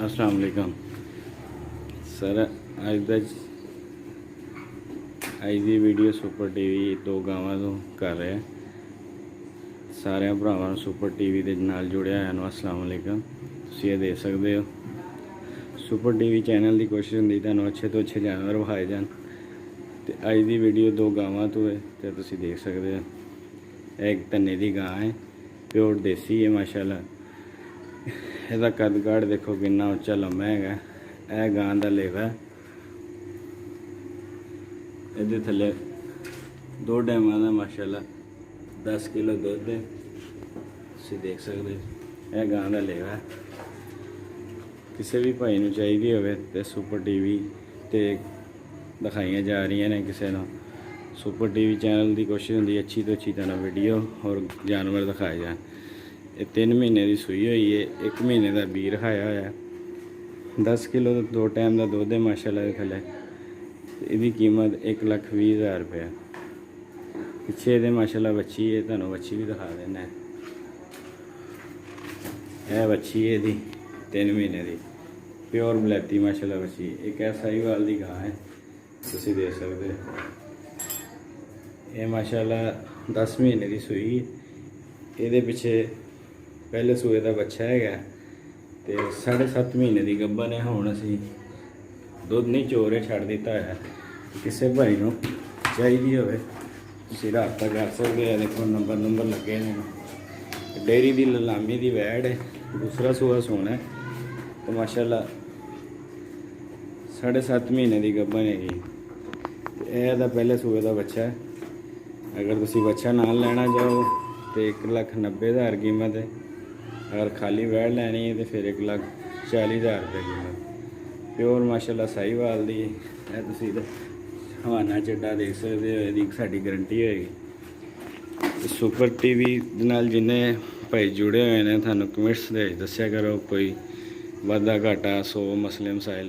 अस्सलाम वालेकुम सर। अज की वीडियो सुपर टीवी दो गावां तो कर रहे हैं। सारे भरावां सुपर टीवी के नाल जुड़िया है। अस्सलाम वालेकुम। तुसीं ये देख सकते हो सुपर टीवी चैनल की कोशिश होंगी तुहानूं अच्छे तो अच्छे जानवर विखाए जान। तो अज की वीडियो दो गावां तो है तो तुसीं देख सकते हो। एक धन्ने की गां है, प्योर देसी है माशाल्लाह। ਇਹਦਾ कद काठ देखो कितना उच्चा लम्बा है। यह गां का लेवा ये थले दो डैमां का माशाल्लाह 10 किलो दुध है। तुसीं देख सकते यह गां का लेवा किसी भी भाई नूं चाहिदी होवे ते सुपर टीवी ते दिखाई जा रही ने। किसी नूं सुपर टीवी चैनल की कोशिश होंदी अच्छी तो अच्छी तरह वीडियो और जानवर दिखाए जाए। ये 3 महीने की सूई हुई है, 1 महीने का बी रखाया होया। 10 किलो दो टाइम का दुध है माशाल्लाह के थले। इसकी कीमत 1,20,000 रुपया। पिछे ये माशाल्लाह बच्ची है, तुहानूं बच्ची भी दिखा देना। यह बच्ची है यदी 3 महीने की प्योर बलैती माशाल्लाह बच्ची। एक है साहिवाल की गां है, तुसीं देख सकते हो। ये माशाल्लाह 10 महीने की सूई। ये पिछे पहले सूए का बच्चा है तो 7.5 महीने की गब्बन है। हुण असीं दुध नहीं चोरे छड़ दिता है। किसी भाई नूं चाहिदी होवे तुसीं राबता कर सकते हो। देखो नंबर लगे हैं। डेयरी की नीलामी की वैड़ है, दूसरा सूआ सोना है तो माशाल्लाह 7.5 महीने की गब्बन हैगी। यह पहले सूए का बच्चा है। अगर तुसीं बच्चा नाल लेना चाहो तो 1,90,000 कीमत है। अगर खाली वैड़ लैनी है तो फिर 1,40,000 रुपये कीमत। प्योर माशाल्लाह साहिवाल दी है। तुसीं हवाना चड्डा देख सकते हो, यदि साडी गारंटी होएगी। सुपर टीवी नाल जिन्हें भाई जुड़े हुए हैं थानू कमेंट्स दे दस्या करो कोई वादा घाटा 100 मसले मसाइल।